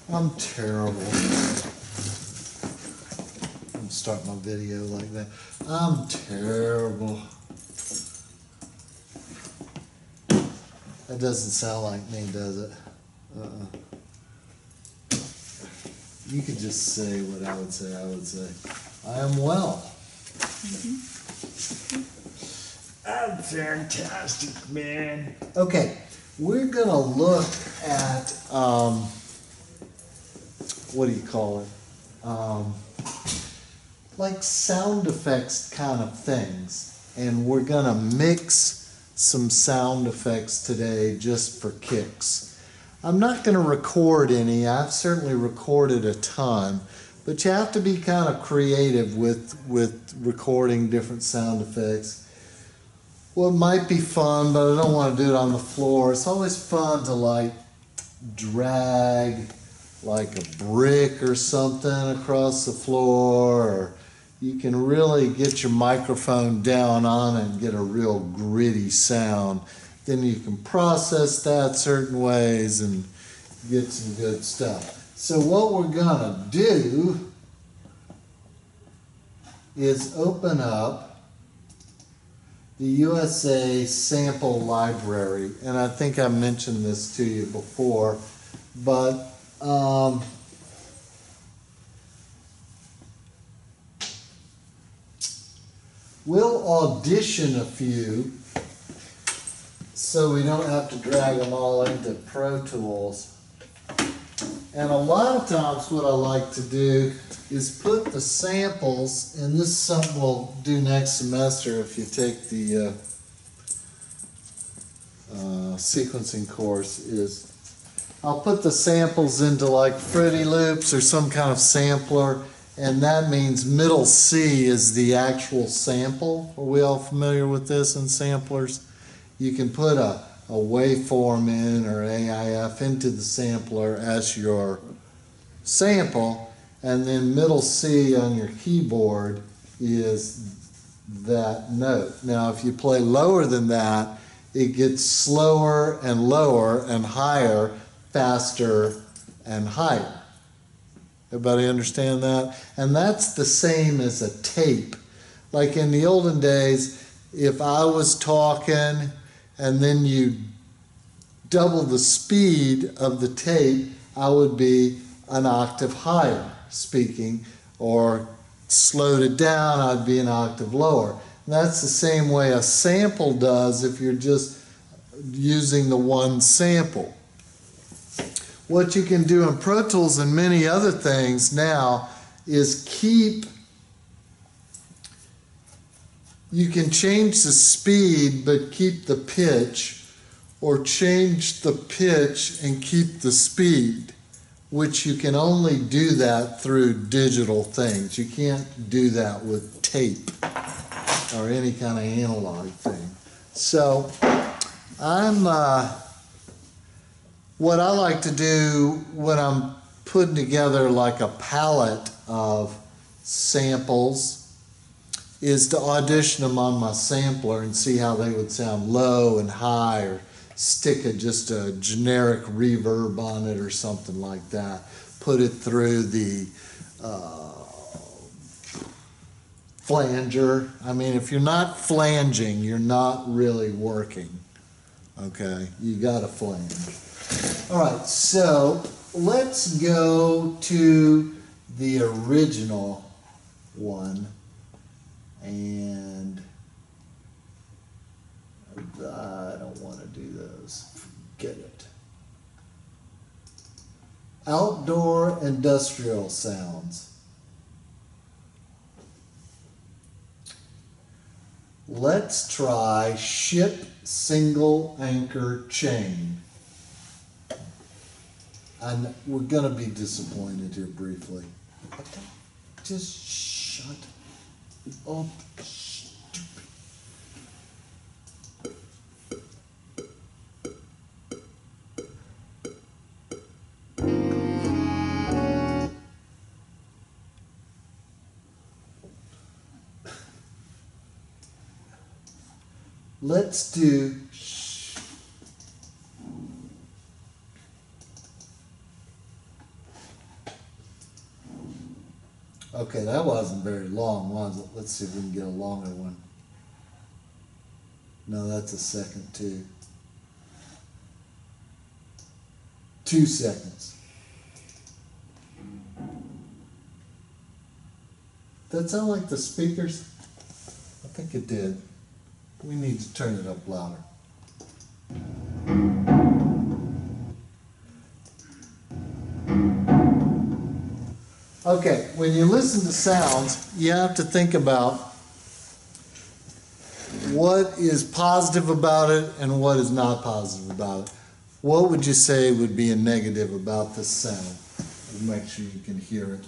I'm terrible. I'm starting my video like that. I'm terrible. That doesn't sound like me, does it? You could just say what I would say. I would say, I am well. I'm fantastic, man. Okay, we're gonna look at, what do you call it? Like sound effects kind of things. And we're gonna mix some sound effects today just for kicks. I'm not gonna record any. I've certainly recorded a ton, but you have to be kind of creative with recording different sound effects. Well, it might be fun, but I don't want to do it on the floor. It's always fun to like drag like a brick or something across the floor, or you can really get your microphone down on it and get a real gritty sound. Then you can process that certain ways and get some good stuff. So what we're gonna do is open up the USA sample library, and I think I mentioned this to you before, but we'll audition a few so we don't have to drag them all into Pro Tools. And a lot of times what I like to do is put the samples, and this is something we'll do next semester if you take the sequencing course, is I'll put the samples into like Fruity Loops or some kind of sampler, and that means middle C is the actual sample. Are we all familiar with this in samplers? You can put a waveform in or AIF into the sampler as your sample, and then middle C on your keyboard is that note. Now if you play lower than that, it gets slower and lower and higher, faster and higher. Everybody understand that? And that's the same as a tape. Like in the olden days, if I was talking and then you double the speed of the tape, I would be an octave higher speaking, or slowed it down, I'd be an octave lower. And that's the same way a sample does if you're just using the one sample. What you can do in Pro Tools and many other things now is you can change the speed but keep the pitch, or change the pitch and keep the speed, which you can only do that through digital things. You can't do that with tape or any kind of analog thing. So what I like to do when I'm putting together like a palette of samples is to audition them on my sampler and see how they would sound low and high, or stick just a generic reverb on it or something like that. Put it through the flanger. I mean, if you're not flanging, you're not really working. Okay, you gotta flange. All right, so let's go to the original one, and I don't want to do those. Forget it. Outdoor industrial sounds. Let's try ship single anchor chain. And we're going to be disappointed here briefly. Just shut up, stupid. Let's do Okay, that wasn't very long, was it? Let's see if we can get a longer one. No, that's a second too. 2 seconds. That sound like the speakers? I think it did. We need to turn it up louder. Okay, when you listen to sounds, you have to think about what is positive about it and what is not positive about it. What would you say would be a negative about this sound? We'll make sure you can hear it.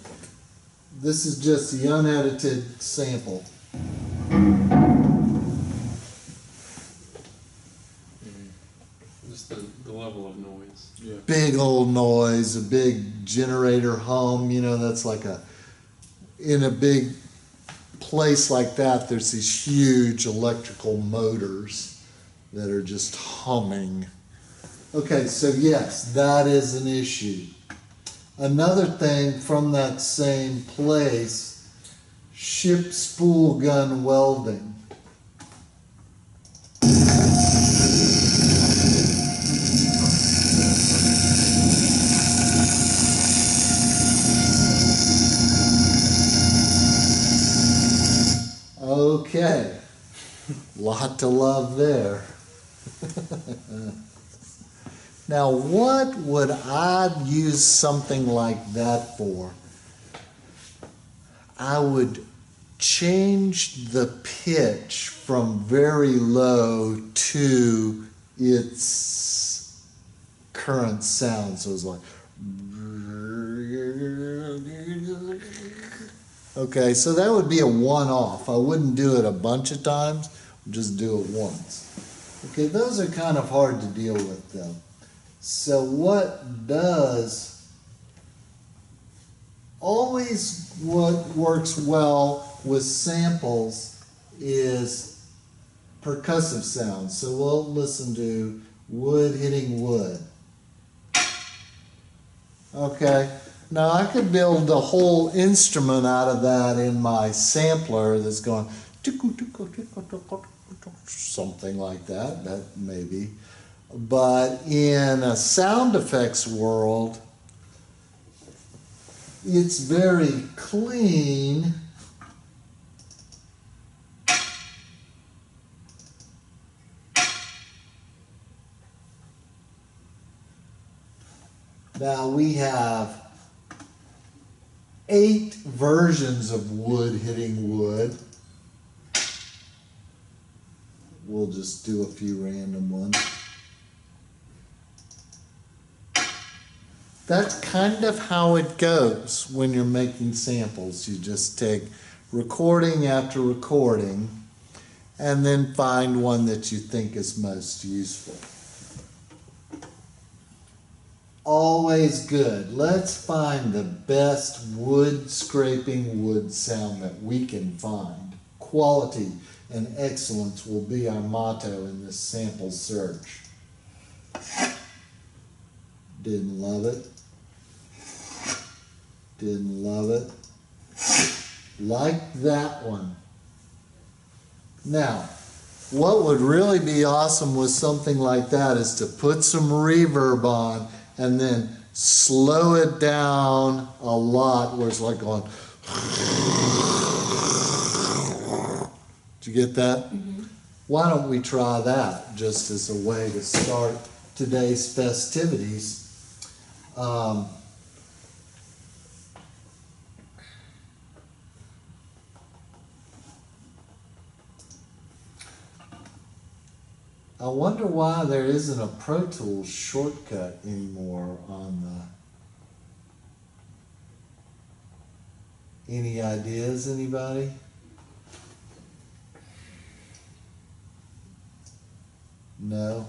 This is just the unedited sample. Just the level of noise. Yeah. Big old noise, a big generator hum, you know, that's like in a big place like that, there's these huge electrical motors that are just humming. Okay, so yes, that is an issue. Another thing from that same place, ship spool gun welding. Okay, lot to love there. Now, what would I use something like that for? I would change the pitch from very low to its current sound. So it's like, okay, so that would be a one-off. I wouldn't do it a bunch of times, just do it once. Okay, those are kind of hard to deal with though. So what works well with samples is percussive sounds. So we'll listen to wood hitting wood. Okay, now I could build a whole instrument out of that in my sampler that's going something like that maybe. But in a sound effects world, it's very clean. Now we have 8 versions of wood hitting wood. We'll just do a few random ones. That's kind of how it goes when you're making samples. You just take recording after recording and then find one that you think is most useful. Always good. Let's find the best wood scraping wood sound that we can find. Quality and excellence will be our motto in this sample search. Didn't love it. Didn't love it. Like that one. Now, what would really be awesome with something like that is to put some reverb on and then slow it down a lot where it's like going. Did you get that? Mm-hmm. Why don't we try that just as a way to start today's festivities? I wonder why there isn't a Pro Tools shortcut anymore on the... Any ideas, anybody? No?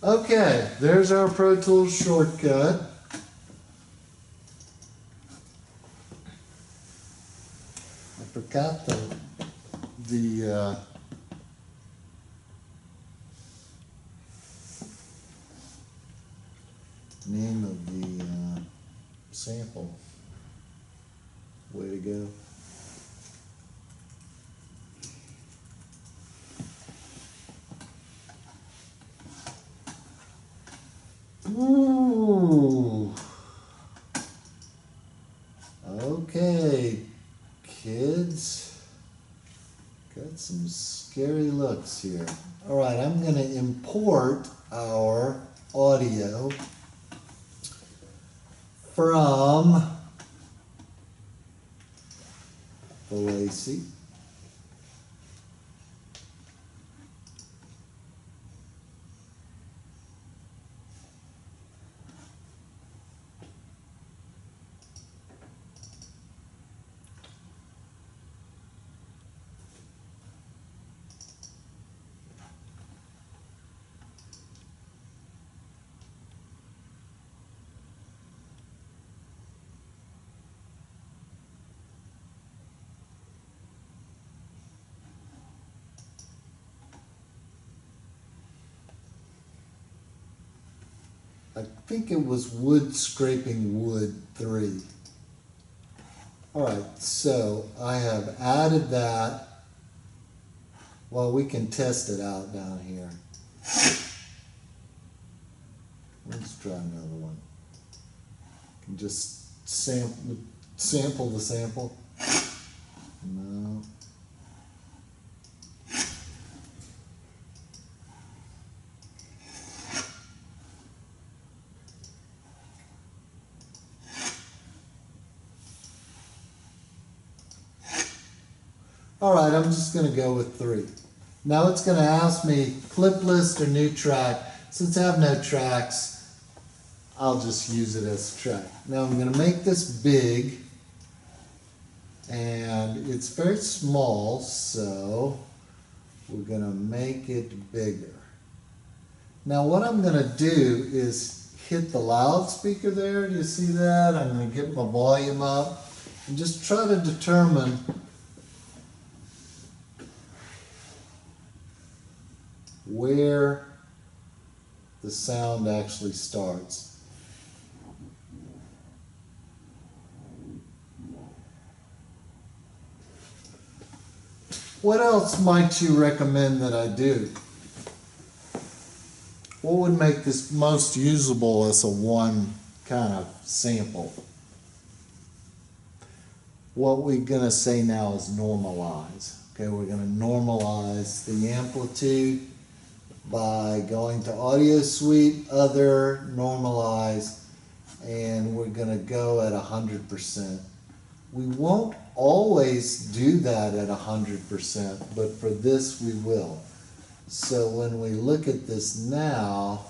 Okay, there's our Pro Tools shortcut. I forgot the name of the sample. Way to go. Ooh. Okay, kids. Got some scary looks here. All right, I'm going to import our audio from the Lacey. I think it was Wood Scraping Wood 3. All right, so I have added that. Well, we can test it out down here. Let's try another one. Can just sample the sample. No. All right, I'm just going to go with 3. Now it's going to ask me clip list or new track. Since I have no tracks, I'll just use it as a track. Now I'm going to make this big, and it's very small, so we're going to make it bigger. Now what I'm going to do is hit the loudspeaker there. Do you see that? I'm going to get my volume up and just try to determine where the sound actually starts. What else might you recommend that I do? What would make this most usable as a one kind of sample? What we're going to say now is normalize. Okay, we're going to normalize the amplitude by going to Audio Suite, Other, Normalize, and we're going to go at 100%. We won't always do that at 100%, but for this we will. So when we look at this now,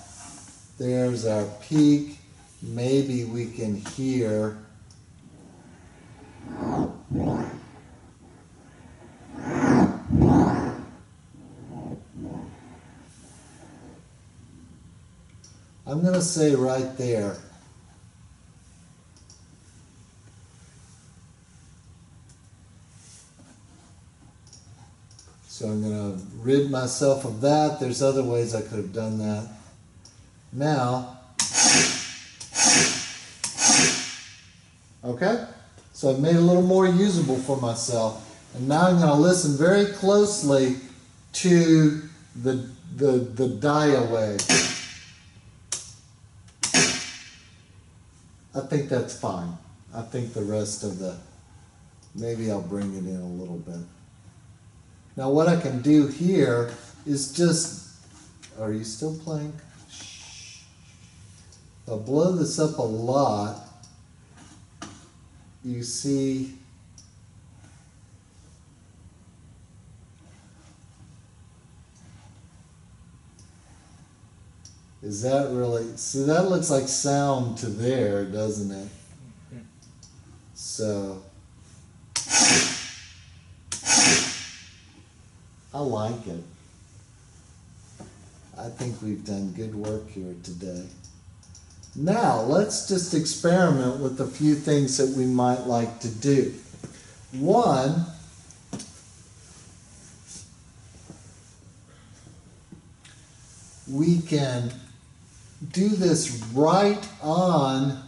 there's our peak. Maybe we can hear I'm going to say right there. So I'm going to rid myself of that. There's other ways I could have done that. Now, okay? So I've made it a little more usable for myself. And now I'm going to listen very closely to the dia wave. I think that's fine. I think the rest of maybe I'll bring it in a little bit. Now what I can do here is just, are you still playing? Shh. If I blow this up a lot, you see is that really, see that looks like sound to there, doesn't it? So I like it. I think we've done good work here today. Now, let's just experiment with a few things that we might like to do. One, we can do this right on,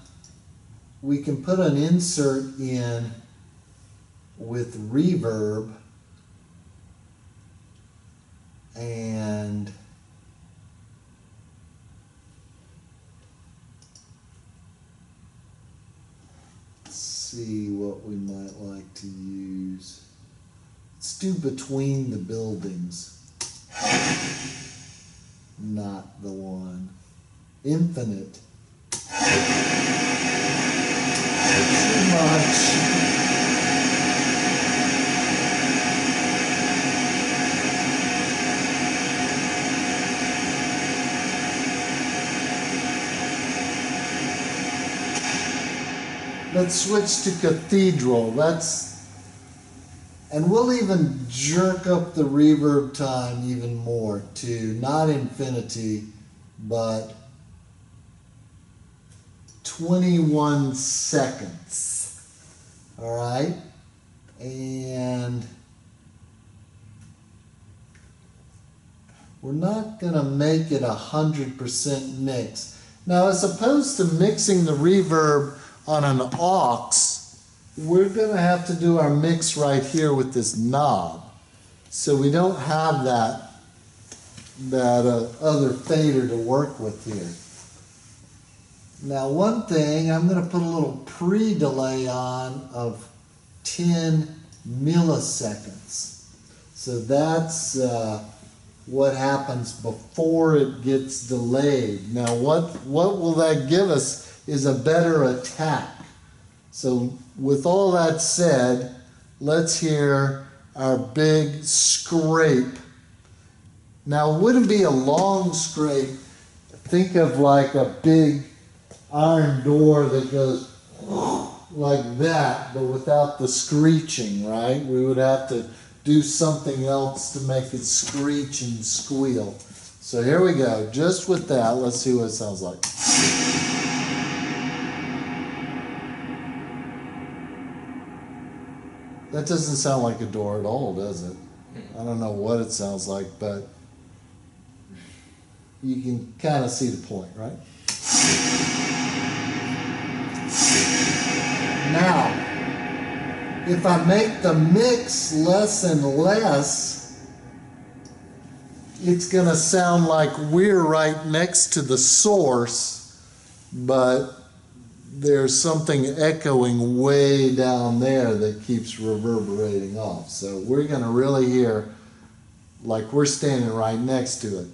we can put an insert in with reverb and see what we might like to use. Let's do between the buildings. Not the one. Infinite. Too much. Let's switch to cathedral. And we'll even jerk up the reverb time even more to not infinity, but 21 seconds. All right? And we're not going to make it 100% mix. Now, as opposed to mixing the reverb on an aux, we're going to have to do our mix right here with this knob. So we don't have that other fader to work with here. Now one thing, I'm going to put a little pre-delay on of 10 milliseconds. So that's what happens before it gets delayed. Now what will that give us is a better attack. So with all that said, let's hear our big scrape. Now it wouldn't be a long scrape. Think of like a big iron door that goes like that, but without the screeching, right? We would have to do something else to make it screech and squeal. So here we go, just with that, let's see what it sounds like. That doesn't sound like a door at all, does it? I don't know what it sounds like, but you can kind of see the point, right? Now, if I make the mix less and less, it's going to sound like we're right next to the source, but there's something echoing way down there that keeps reverberating off. So we're going to really hear like we're standing right next to it.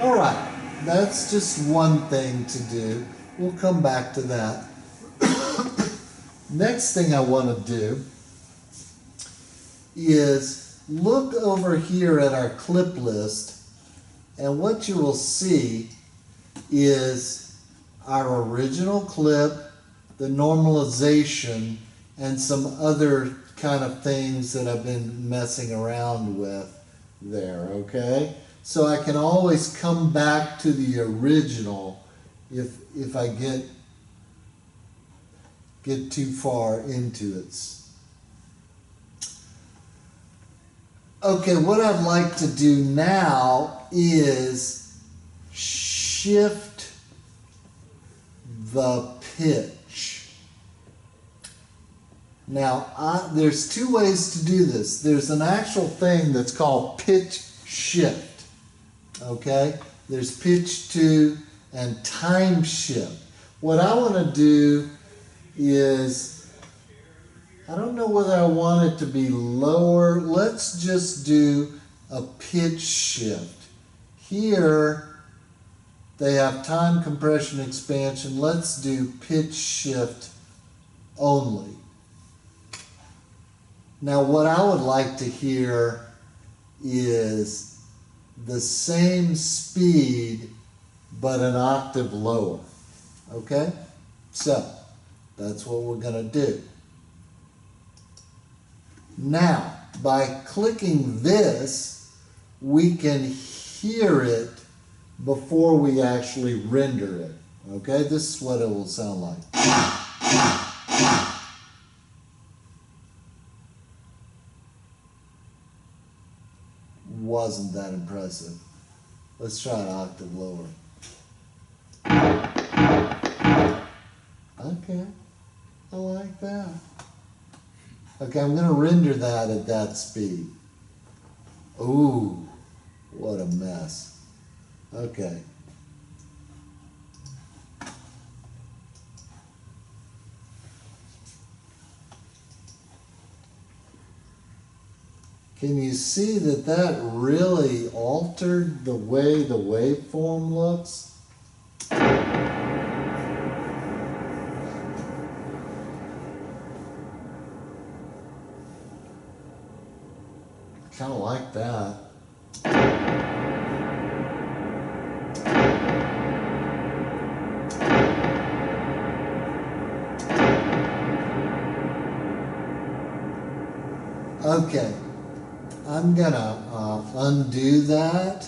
All right, that's just one thing to do. We'll come back to that. Next thing I want to do is look over here at our clip list, and what you will see is our original clip, the normalization, and some other kind of things that I've been messing around with there, okay? So I can always come back to the original if I get too far into it. Okay, what I'd like to do now is shift the pitch. Now, there's two ways to do this. There's an actual thing that's called pitch shift, okay? There's pitch to and time shift. What I want to do is, I don't know whether I want it to be lower. Let's just do a pitch shift. Here, they have time compression expansion. Let's do pitch shift only. Now, what I would like to hear is the same speed, but an octave lower. Okay? So, that's what we're going to do. Now, by clicking this, we can hear it before we actually render it. Okay, this is what it will sound like. Wasn't that impressive. Let's try an octave lower. Okay, I like that. Okay, I'm going to render that at that speed. Ooh, what a mess. Okay. Can you see that that really altered the way the waveform looks? Kind of like that. Okay, I'm gonna undo that.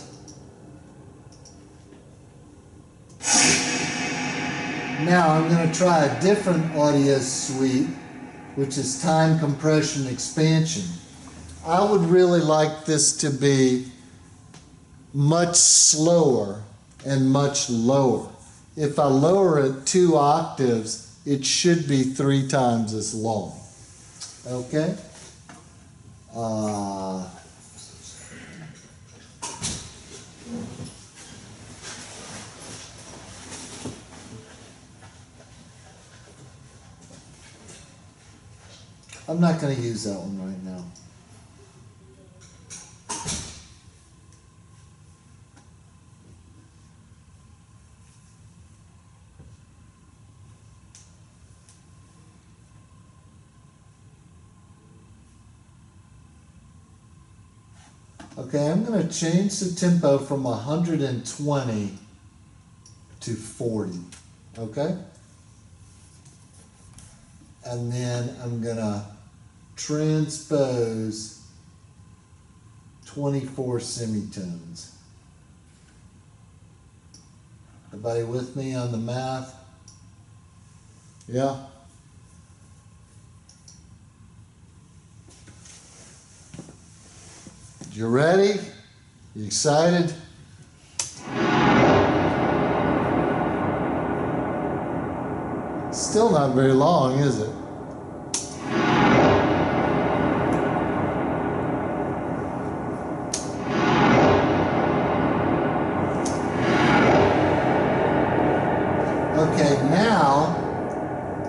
Now I'm gonna try a different audio suite, which is time compression expansion. I would really like this to be much slower and much lower. If I lower it 2 octaves, it should be 3 times as long. Okay? I'm not going to use that one right now. Okay, I'm going to change the tempo from 120 to 40. Okay? And then I'm going to transpose 24 semitones. Everybody with me on the math? Yeah? You ready? You excited? Still not very long, is it? Okay, now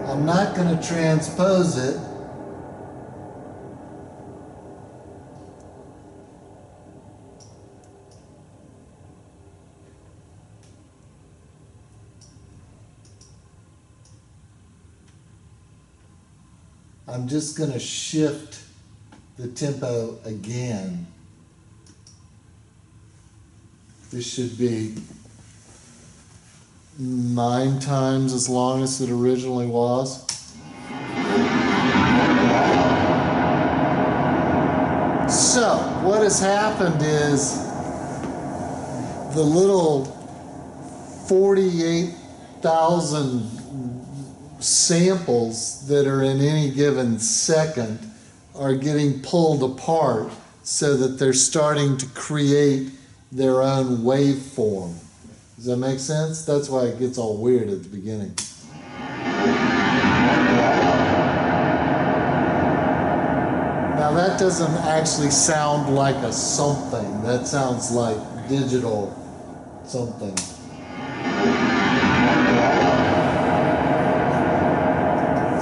I'm not going to transpose it. I'm just going to shift the tempo again. This should be 9 times as long as it originally was. So, what has happened is the little 48,000 samples that are in any given second are getting pulled apart so that they're starting to create their own waveform. Does that make sense? That's why it gets all weird at the beginning. Now that doesn't actually sound like a something. That sounds like digital something.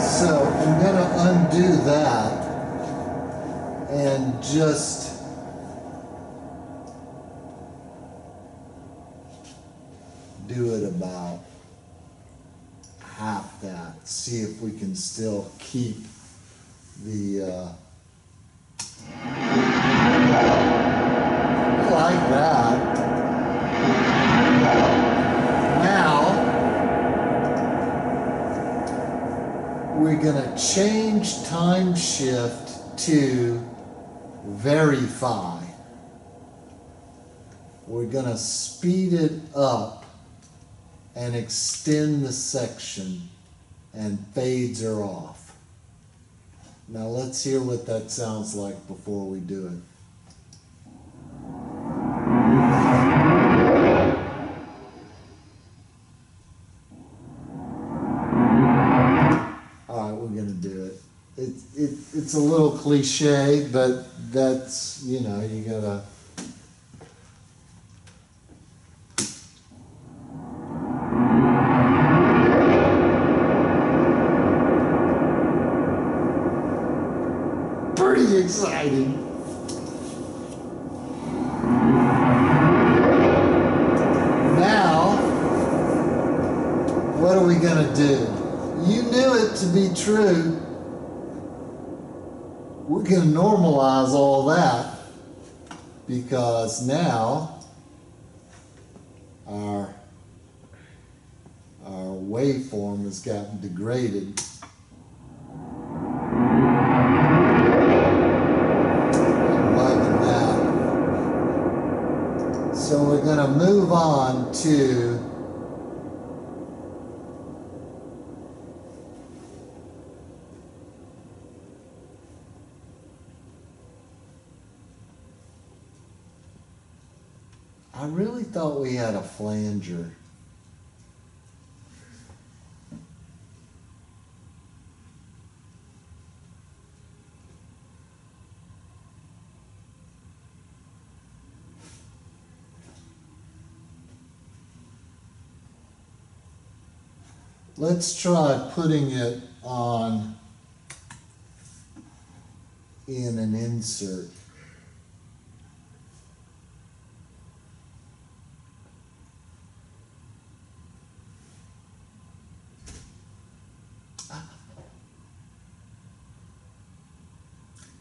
So I'm going to undo that and just do it about half that. See if we can still keep the I like that. Now we're going to change time shift to verify. We're going to speed it up and extend the section, and fades are off. Now let's hear what that sounds like before we do it. All right, we're going to do it. It's a little cliche, but that's, you know, you gotta. Pretty exciting. Now, what are we gonna do? You knew it to be true. We're going to normalize all that, because now our waveform has gotten degraded. I'm liking that. So we're going to move on to I really thought we had a flanger. Let's try putting it on in an insert.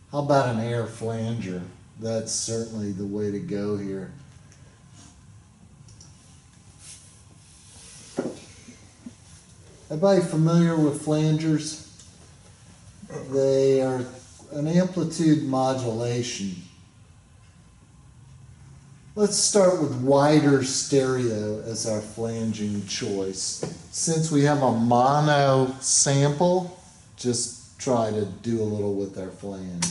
How about an air flanger? That's certainly the way to go here. Everybody familiar with flangers? They are an amplitude modulation. Let's start with wider stereo as our flanging choice. Since we have a mono sample, just try to do a little with our flange.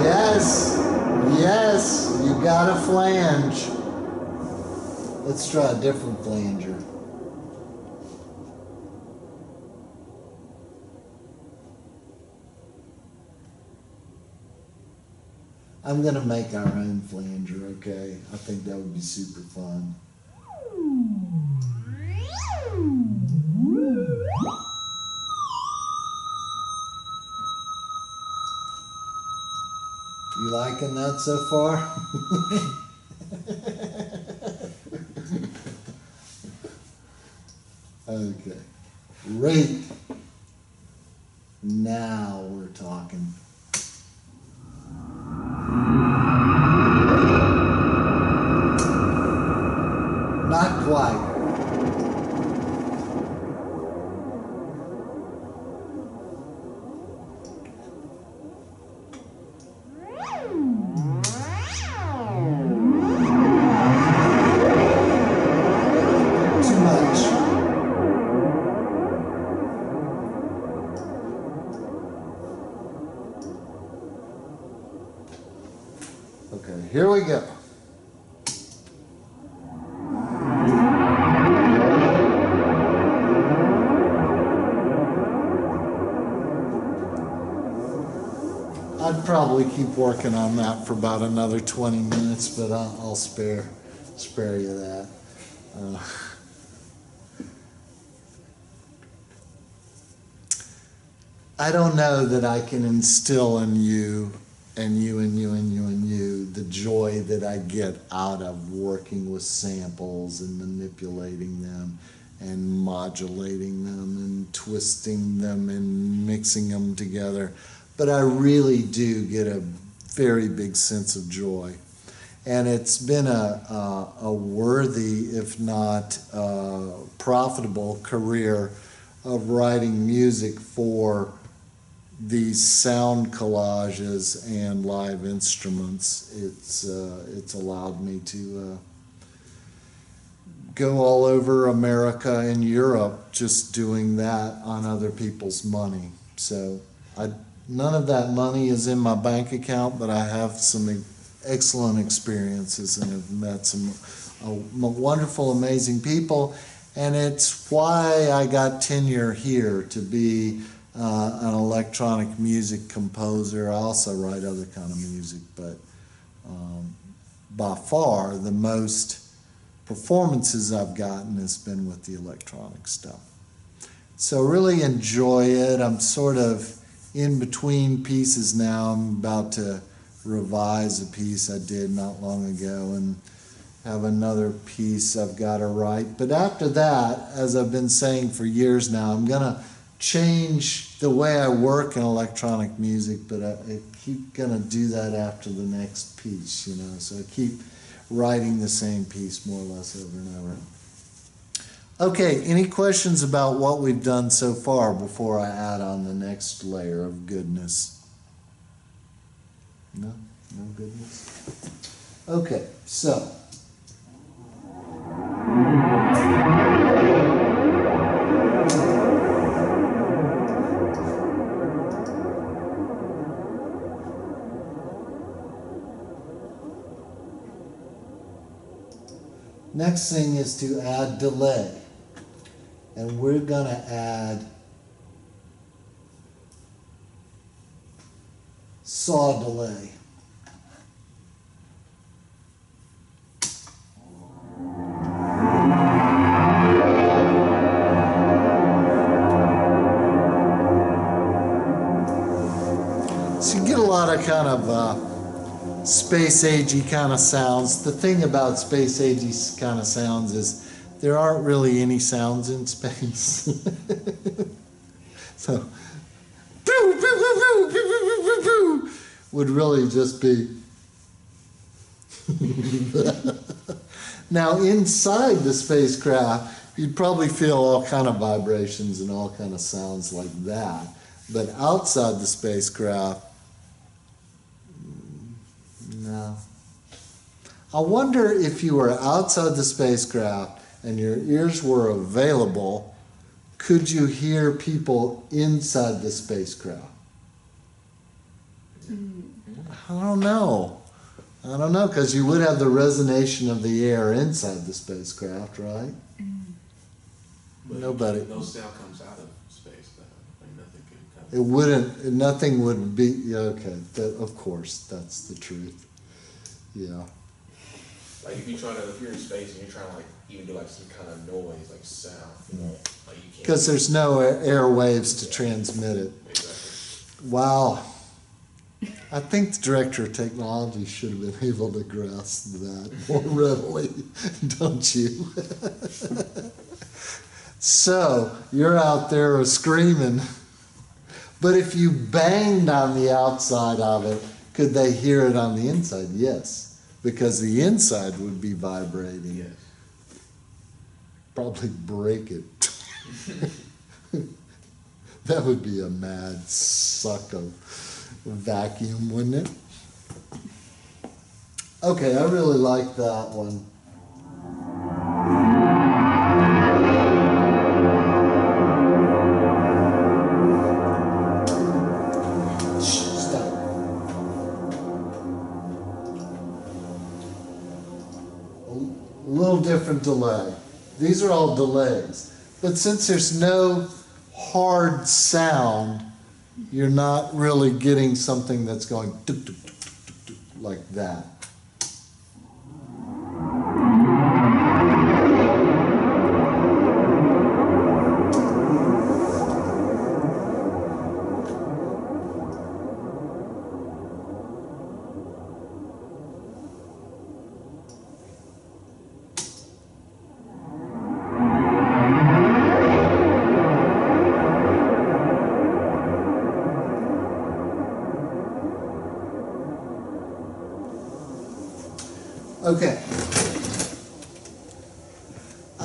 Yes, yes, you got a flange. Let's try a different flanger. I'm gonna make our own flanger, okay? I think that would be super fun. You liking that so far? Okay. Great. Now we're talking. Not quite. Too much. Okay, here we go. I'd probably keep working on that for about another 20 minutes, but I'll spare you that. I don't know that I can instill in you and you and you and you and you the joy that I get out of working with samples and manipulating them and modulating them and twisting them and mixing them together. But I really do get a very big sense of joy. And it's been a worthy, if not profitable, career of writing music for these sound collages and live instruments. It's allowed me to go all over America and Europe just doing that on other people's money. So none of that money is in my bank account, but I have some excellent experiences and have met some wonderful, amazing people. And it's why I got tenure here to be an electronic music composer. I also write other kind of music, but by far the most performances I've gotten has been with the electronic stuff. So really enjoy it. I'm sort of in between pieces now. I'm about to revise a piece I did not long ago and have another piece I've got to write. But after that, as I've been saying for years now, I'm going to change the way I work in electronic music, but I keep going to do that after the next piece, you know. So I keep writing the same piece more or less over and over. Okay, any questions about what we've done so far before I add on the next layer of goodness? No? No goodness? Okay, so. Next thing is to add delay. And we're going to add saw delay. So you get a lot of kind of space-agey kind of sounds. The thing about space-agey kind of sounds is there aren't really any sounds in space. So, would really just be. Now, inside the spacecraft, you'd probably feel all kind of vibrations and all kind of sounds like that. But outside the spacecraft, no. I wonder if you were outside the spacecraft and your ears were available, could you hear people inside the spacecraft? I don't know. I don't know, because you would have the resonation of the air inside the spacecraft, right? But Nobody. no sound comes out of space, though. Like nothing could come. It wouldn't, nothing would be, yeah, okay, of course, that's the truth. Yeah. Like if you're in space and you're trying to like even do like some kind of noise, like sound, you know, like you can't. Because there's no airwaves to transmit it. Exactly. Wow. I think the director of technology should have been able to grasp that more readily, don't you? So, you're out there screaming, but if you banged on the outside of it, could they hear it on the inside? Yes, because the inside would be vibrating. Yes. Probably break it. That would be a mad suck of vacuum, wouldn't it? Okay, I really like that one. Shh, stop. A little different delay. These are all delays. But since there's no hard sound, you're not really getting something that's going tuk, tuk, tuk, tuk, tuk, like that. Okay.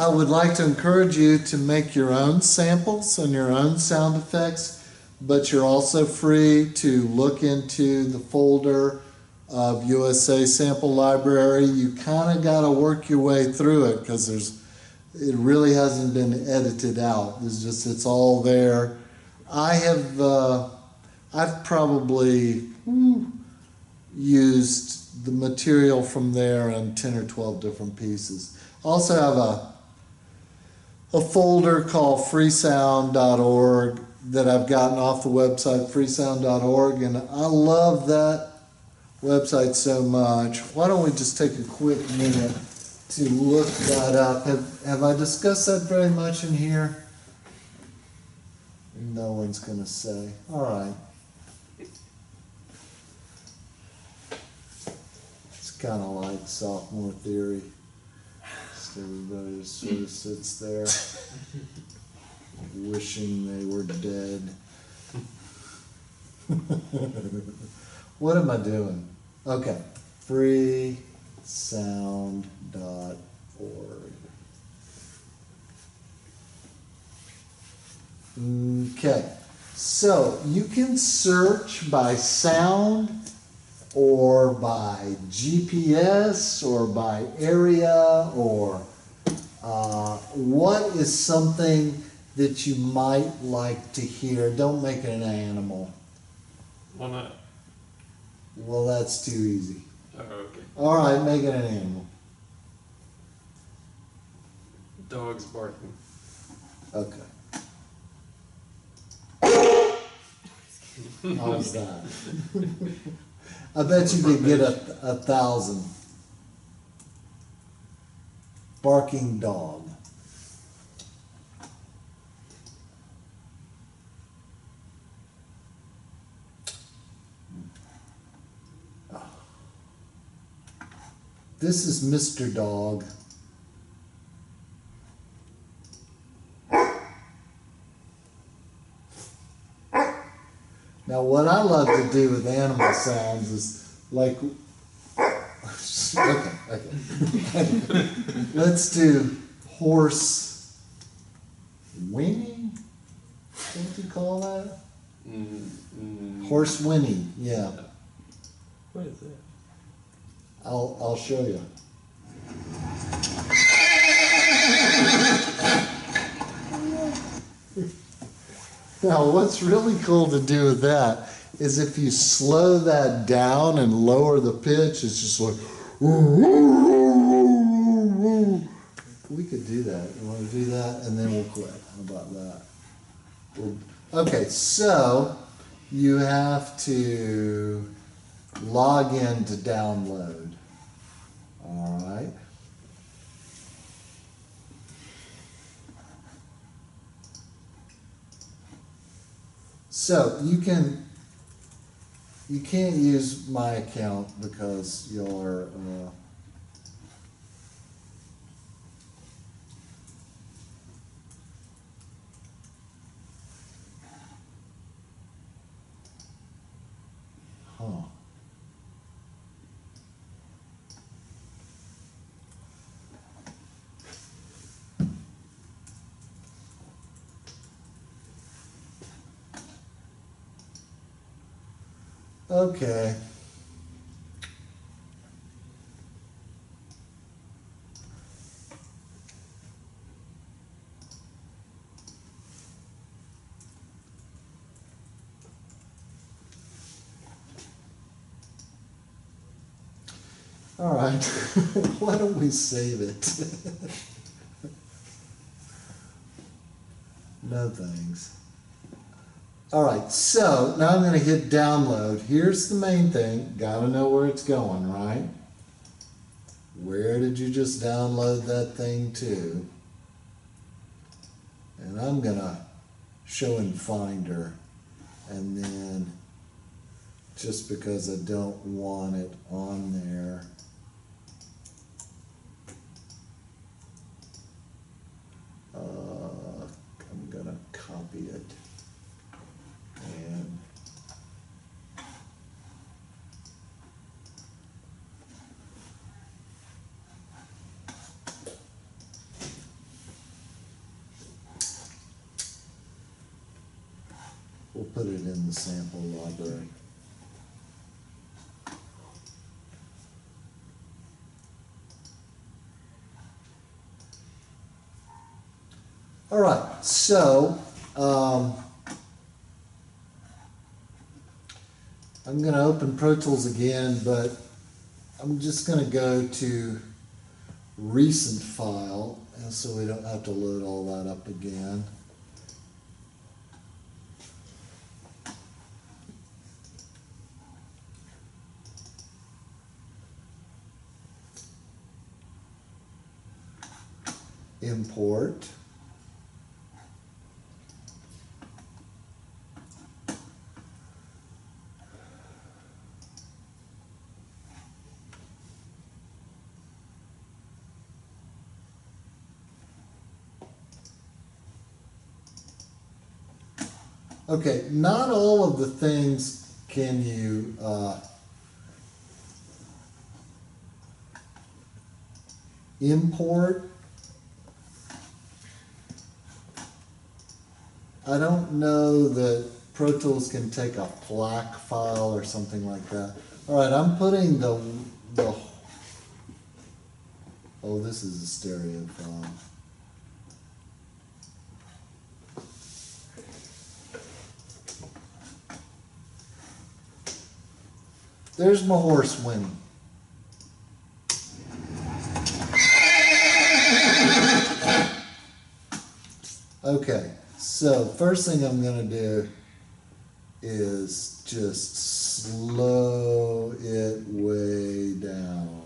I would like to encourage you to make your own samples and your own sound effects, but you're also free to look into the folder of USA Sample Library. You kind of got to work your way through it because it really hasn't been edited out. It's all there. I've probably used the material from there on 10 or 12 different pieces. Also have a folder called freesound.org that I've gotten off the website freesound.org, and I love that website so much. Why don't we just take a quick minute to look that up? Have I discussed that very much in here? No one's gonna say. All right. It's kind of like sophomore theory. Just everybody just sort of sits there wishing they were dead. What am I doing? Okay. freesound.org. Okay. So you can search by sound or by GPS or by area or what is something that you might like to hear. Don't make it an animal. Why not? Well, that's too easy. Oh, okay. All right, make it an animal. Dogs barking. Okay. How's that? I bet you could get a 1,000. Barking dog. This is Mr. Dog. Now, what I love to do with animal sounds is like, okay. Let's do horse whinnying. What do you call that? Horse whinnying. Yeah. What is that? I'll show you. Now, what's really cool to do with that is if you slow that down and lower the pitch, it's just like, we could do that. You want to do that? And then we'll quit. How about that? Okay, so you have to log in to download. All right. So you can't use my account because you're okay. All right. Why don't we save it? No thanks. All right, so now I'm going to hit download. Here's the main thing. Got to know where it's going, right? Where did you just download that thing to? And I'm going to show in Finder. And then, just because I don't want it on there, I'm going to copy it. And We'll put it in the sample library. All right, so I'm going to open Pro Tools again, but I'm just going to go to recent file, and so we don't have to load all that up again. Import. Okay, not all of the things can you import. I don't know that Pro Tools can take a FLAC file or something like that. All right, I'm putting the oh, this is a stereo file. There's my horse winning. Okay, so first thing I'm going to do is just slow it way down.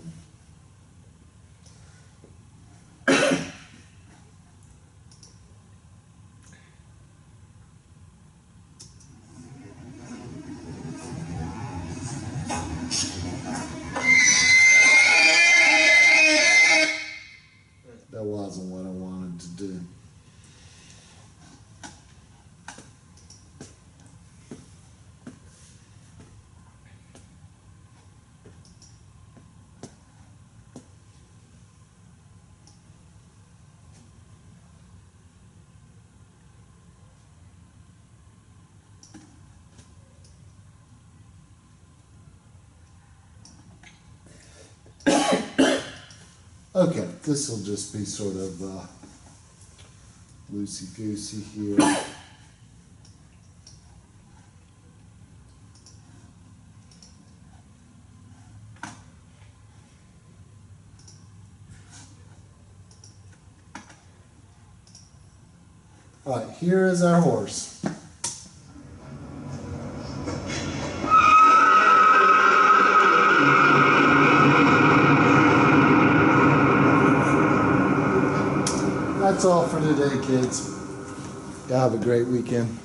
That wasn't what I wanted to do. Okay, this will just be sort of loosey-goosey here. All right, here is our horse. That's all for today, kids. Y'all have a great weekend.